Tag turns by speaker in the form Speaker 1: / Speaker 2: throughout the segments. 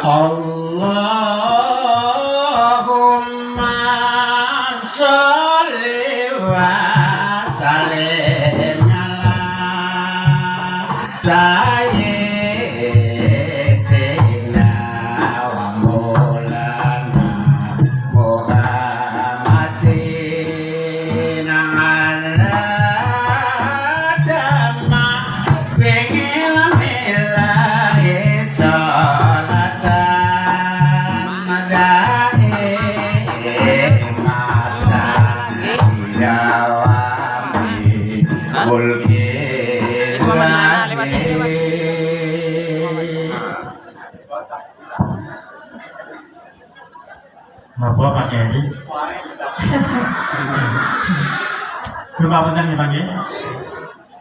Speaker 1: Allahumma sholli wa sallim ala sayyidina wa maulana Muhammadin ala dhamma bingil milahi sholatan madaih mata diyawami mulki
Speaker 2: Napa Pak Kiai? Kepapunten nggih Pak Kiai.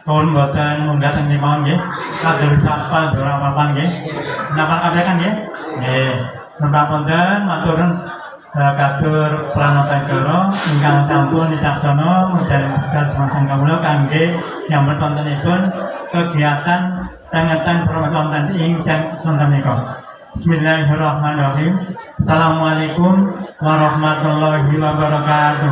Speaker 2: Kawon mboten munggah teng mriki nggih. Kadur sapa ora apa-apa nggih. Napa kabeh kan nggih? Nggih. Kepapunten maturun kadur pranotacara ingkang sampun wicaksana mudah kajumengan kawula kangge nyambut wontenipun kegiatan pengetan perwonten ing sonten menika. Bismillahirrahmanirrahim. Assalamualaikum warahmatullahi wabarakatuh.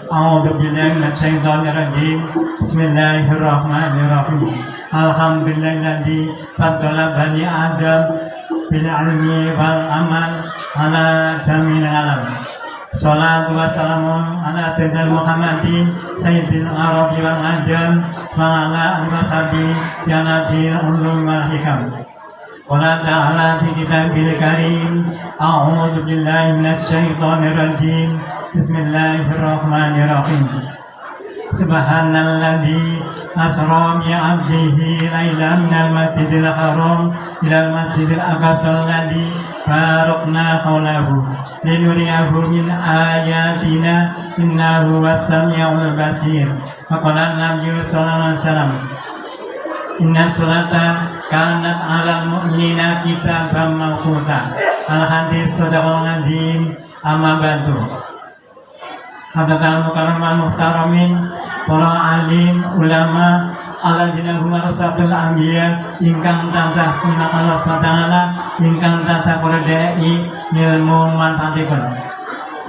Speaker 2: A'udzu billahi minasyaitonir rajim. Bismillahirrahmanirrahim. Alhamdulillahilladzi faddala bani Adam bil ilmi wal amal ala jamil alam. Salatu wassalamu ala sayyidina Muhammadin sayyidil arabi wal ajam wa ala alihi janabil ulum wal hikam. Qala ta'ala fi kitabil karim. A'udzu billahi minasyaitonir rajim. Bismillahirrahmanirrahim. Subhanalladzi asra bi 'abdihi lailan minal masjidil haram ilal masjidil aqsal ladzi barakna hawlahu linuriyahu min ayatina innahu was-sami'ul basir. Faqala Nabi sallallahu alaihi wasallam, inna sholata kanat 'alal mu'minina kitaban mawquta. Al-hadits sadaqal nadim amma ba'du. Hadatsal mukarramal muhtaramin para alim ulama alladzina hum warasatul anbiya ingkang tansah punah Allah Subhanahu wa taala ingkang tansah kuladai ilmu manfaatipun.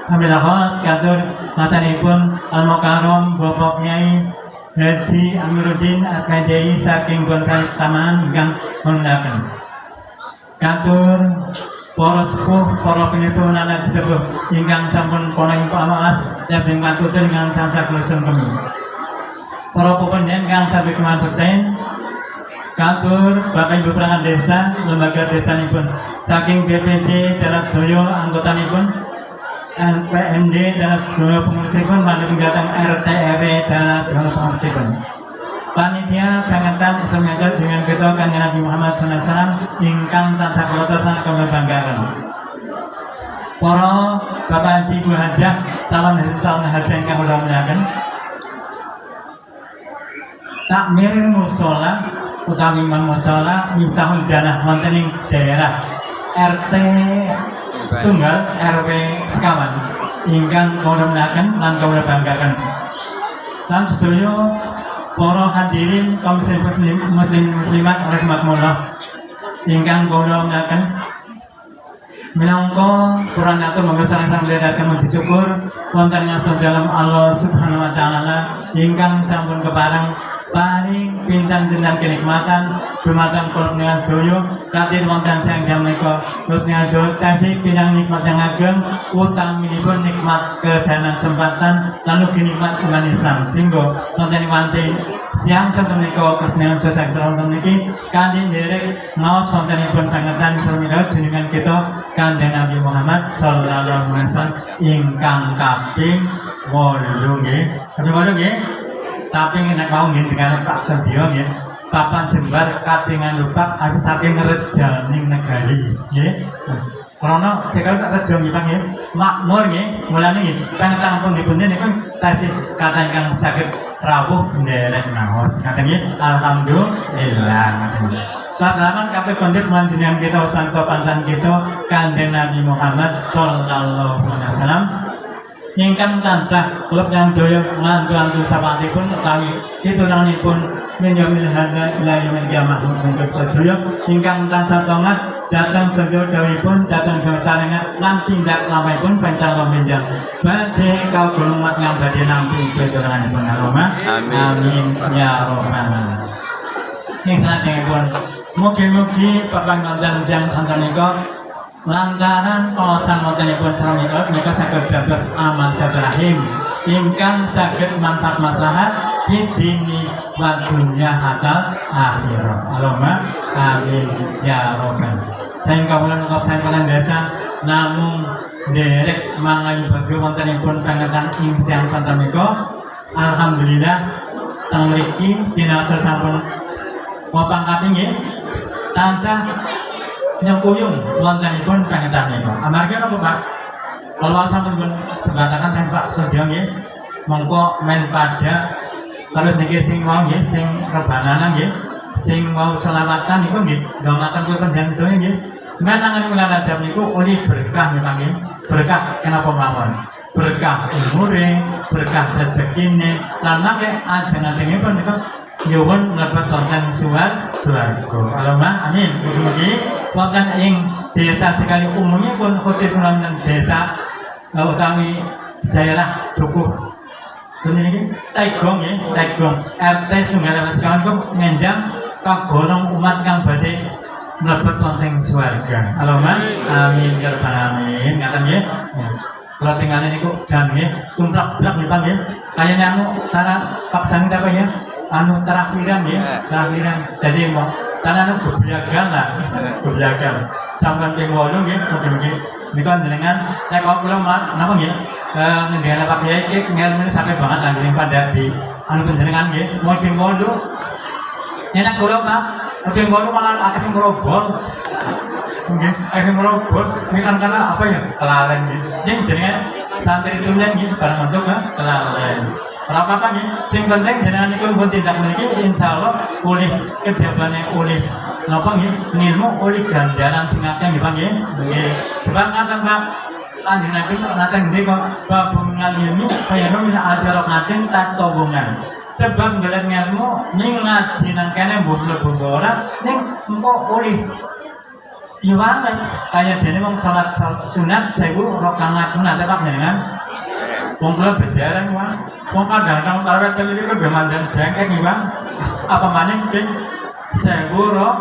Speaker 2: Alhamdulillah khos katur matanipun al mukarram Bapak Kyai Haji Amiruddin Asmajai saking Bonsai Taman ingkang mundhaken. Katur para sepuh, para penyusun anak sepuh ingkang sampun pono ing pamaas dhateng patutur ingkang tansah klusun kemi. Para pepenjen kang saged kemabekten katur Bapak Ibu perangkat desa lembaga desanipun saking BPD Dalas Doyo anggotanipun NPMD Dalas Doyo pengurusipun mandheng dhateng RT RW Dalas Doyo pengurusipun. Panitia pengetan Islamiyah dengan kita Kanjeng Nabi Muhammad SAW ingkang tansah kula tresna kula banggaken. Para Bapak Haji Ibu Hajah calon haji ingkang kula muliaken. Takmir mushola utawi imam mushola miftahul janah wonten ing daerah RT setunggal RW sekawan ingkang kula muliaken lan kula banggaken. Lan sedaya para hadirin kaum muslimat rahimakumullah ingkang kula muliaken minangka Quran atur monggo sareng-sareng mledhaken muji syukur wonten ngasa dalam Allah Subhanahu wa taala ingkang sampun kepareng paring pinten-pinten kenikmatan dumateng kula sedaya kadir wonten sang jam menika kula sedaya tasih pinang nikmat yang ageng utaminipun nikmat kesehatan sempatan lalu nikmat iman Islam sehingga wonten wanci siang sonten menika kebenaran sosial wonten niki kanthi nderek maos wontenipun pengetan Islamiyah jenengan kita Kanjeng Nabi Muhammad sallallahu alaihi wasallam ingkang kaping 8 nggih. Kaping 8 nggih. Tapi nek mau nggih dengan Pak Sedio nggih. Papan jembar katingan lupak saking rejaning negari nggih. Karena sekali tak rejo nggih Pak nggih. Makmur nggih. Mulane nggih pengetan pun dipunten niku tasih kata ingkang saged rawuh nderek naos. Ngaten nggih. Alhamdulillah. Salaman kabeh kondit manjenengan kita usanto pantan kita Kanjeng Nabi Muhammad sallallahu alaihi wasallam ingkang tansah klub yang daya ngantu-antu sapatipun utawi pitulanipun minjamil hada ila yaumil qiyamah mungkin sedaya ingkang tansah tongat datang sedaya dawuhipun datang sarengat lan tindak lampahipun pancala minjam badhe kagolong mat yang badhe nampi pitulanipun Allahumma amin ya rabbal alamin. Ing salajengipun mugi-mugi pepanganten siang santen menika lantaran kawasan wontenipun salamika menika saged dados amal silaturahim ingkang saged manfaat maslahat dini wa dunya hatta akhirat. Allahumma amin ya rabbal. Saeng kawula nunggu saeng panandasa namung derek mangayu bagyo wontenipun pangetan ing siang santen menika alhamdulillah teng mriki dinaos sampun wapang kaping tansah nyengkuyung wontenipun pangetan menika. Amarga napa Pak? Kalau sampun pun sebatakan sang Pak Sugeng nggih mongko men pada terus niki sing mau nggih sing rebananan nggih sing mau selawatan niku nggih ndongaken kula panjenengan sedaya nggih menangan wulan Rajab niku oleh berkah memang nggih berkah kenapa mawon berkah umure berkah rezekine lan mangke ajeng-ajengipun niku nyuwun mlebet wonten swarga. Allahumma amin. Mugi-mugi wonten ing desa sekali umumnya pun khusus wonten desa utawi daerah Dukuh ini Tegong ya, Tegong RT Tunggal sekawan kok ngenjang kagolong umat kang badhe mlebet wonten swarga. Allahumma amin ya rabbal alamin. Ngaten nggih. Kalau tinggal niku jan nggih tumplak-plak nggih Pak nggih. Kayane anu cara paksane apa ya? Anu terakhiran ya, terakhiran. Jadi mau cara anu gebragan lah, gebragan. Sampai ping 8 nggih, mugi-mugi nika jenengan saya kok kula napa nggih? Ngendhane Pak Kyai iki ngelmune sampai banget langgeng pada di anu panjenengan nggih. Mau ping 8. Enak kula Pak. Ping 8 malah akeh sing merobol. Nggih, akeh merobol. Ini kan karena apa ya? Kelalen nggih. Yen jenengan santri tulen nggih barang untuk kelalen. Apa-apa nih, yang penting jenengan niku pun tindak meniki insyaallah oleh kejabane oleh napa nggih ilmu oleh ganjaran sing akeh nggih Pak nggih. Nggih. Sebab ngaten Pak anjenengan ngaten nggih kok babungan ilmu kaya min ajara ngaten tak tobongan. Sebab ngelet ilmu ning ngaji nang kene mlebu ora ning engko oleh iwanes kaya dene wong salat sunat 1000 rakaat nate Pak jenengan. Wong kula bedaran wae. Wong kadang-kadang tarawih telu iki bemandan bengkek iki, Bang. Apa maning sing 1000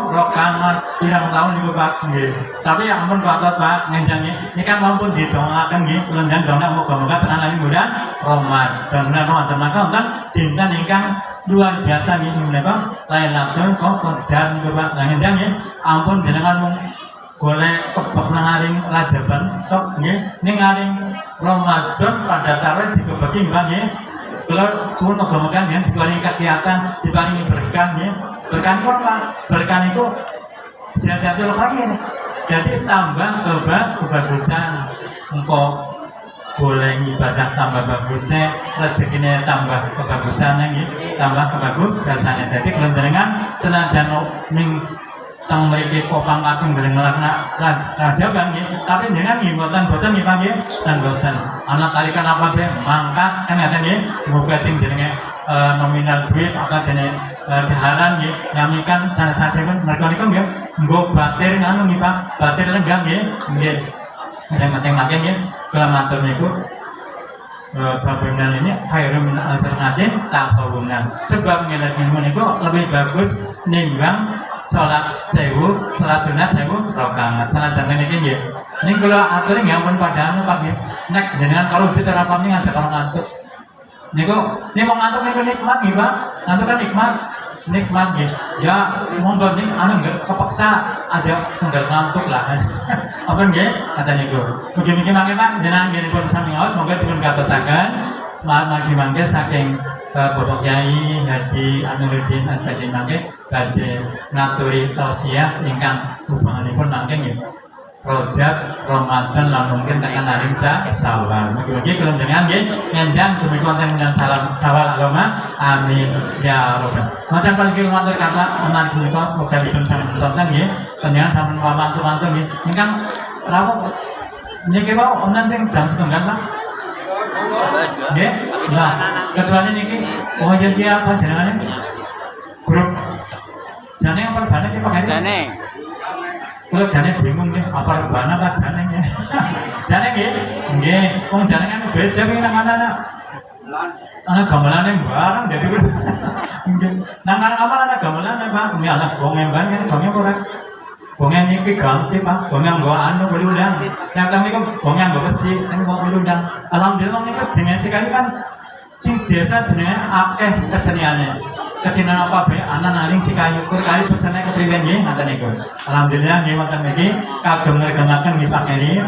Speaker 2: rakaat pirang tahun niku Pak nggih. Tapi ya ampun Pak Pak ngenjang niki kan mampun didongaaken nggih, kula njenengan dongak muga-muga tenan lali bulan Ramadan. Benar wonten maka wonten dinten ingkang luar biasa nggih menika Lailatul Qadar niku Pak. Lah ngenjang nggih, ampun jenengan mung golek kebak nang aring Rajaban tok nggih ning aring Ramadan pada tarawih dikebaki nggih. Kalau suwun muga-muga yen diparingi kegiatan, diparingi berkah nggih. Berkah niku apa? Berkah niku jadatul khair. Jadi tambah kebagusan. Engko boleh ibadah tambah bagusnya, rezekine tambah kebagusan nggih, tambah kebagusan. Jadi kalau jenengan senajan ning tang mriki kopang kakung dereng nglakna Rajaban nggih, tapi jenengan nggih mboten bosan nggih Pak nggih, dan bosan. Ana tarikan apa bae mangkat kan ngaten nggih, muga sing jenenge nominal duit apa dene daharan nggih, nyamikan sanes-sanesipun mereka niku nggih nggo batir anu nggih Pak, batir lenggang nggih. Nggih. Sing penting mangke nggih kula matur niku babongan ini khairun min alternatif tahawunan. Sebab ngelet ilmu niku lebih bagus nimbang salat 1000, salat sunat 1000 rakaat. Salat janten iki nggih. Ning kula aturi nggih ampun padahal Pak nggih. Nek jenengan kalau diterapkan ngajak orang ngantuk. Niku mau ngantuk niku nikmat nggih Pak. Ngantuk kan nikmat nggih. Ya monggo ning anu nggih kepeksa aja tunggal ngantuk lah. Apa nggih kata niku. Mugi-mugi mangke Pak jenengan nggih pun sami ngaos monggo dipun katosaken. Mari mangke saking Bapak Kyai Haji Aminuddin Asbadi mangke badhe ngaturi tausiah ingkang hubunganipun mangke nggih Rajab Ramadan lan mungkin tekan hari Syawal. Mugi-mugi kula jenengan nggih ngenjang demi konten dan salam Syawal Allahumma amin ya rabbal. Macam paling matur kata anak punika muga dipun sonten nggih panjenengan sampun pamantu-mantu nggih ingkang rawuh niki wae wonten sing jam 1 Pak. Nggih. Lah, kecuali niki oh ya dia apa jenengane? Grup jane apa rebana iki Pak Heri?
Speaker 3: Jane.
Speaker 2: Kalau jane bingung nih, apa rebana apa jane ya? Jane nggih, nggih. Wong jane kan beda kuwi nang ana anak gamelannya barang jadi nggih. Nang apa anak gamelannya Pak? Ini anak gongeng banget, gongeng ora. Gongeng iki ganti Pak, gongeng nggo anu beludang. Yang kami kok gongeng nggo besi, ini nggo beludang. Alhamdulillah niku dimensi kali kan sing desa jenenge akeh keseniane. Kesenian apa bae ana naring si kayu kur kali pesane kepriwe nggih ngoten niku. Alhamdulillah nggih wonten niki kagem ngregemaken nggih Pak Heri.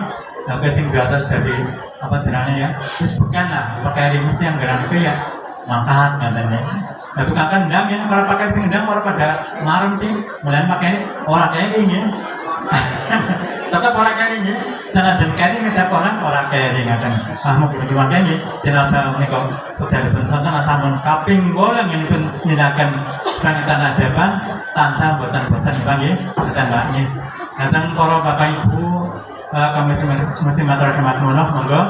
Speaker 2: Tapi sing biasa dari apa jenenge ya. Wis bukan lah, Pak Heri mesti yang gerak itu ya mangkat katanya. Nah tukang kendang ya kalau pakai sing kendang orang pada marem sih, mulai pakai orang kayak gini. Tetap orang kayak gini, jangan dan kayak gini tetap orang kayak gini ngatain. Mau berjuang kayak gini, jenazah ini kok sudah dibensalkan namun kaping goleng ini pun tindakan sangitan ajaban tanpa buatan bosan dipanggil dan mbaknya. Datang para bapak ibu kami mesti matur kemakmulah monggo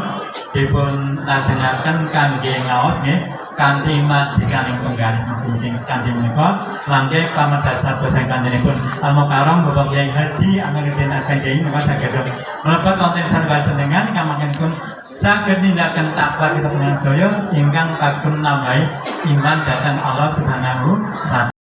Speaker 2: dipun lajengaken kangge ngaos nggih kanthi madhikaning penggalih mungkin kanthi menika langke pamedasar basa kanjenipun Al-Mukarram Bapak Kyai Haji Aminuddin Effendi menika saged mlebet wonten satunggal panjenengan kamangkenipun saged nindakaken takwa kita penjaya ingkang kagem nambahi iman dhateng Allah Subhanahu wa taala.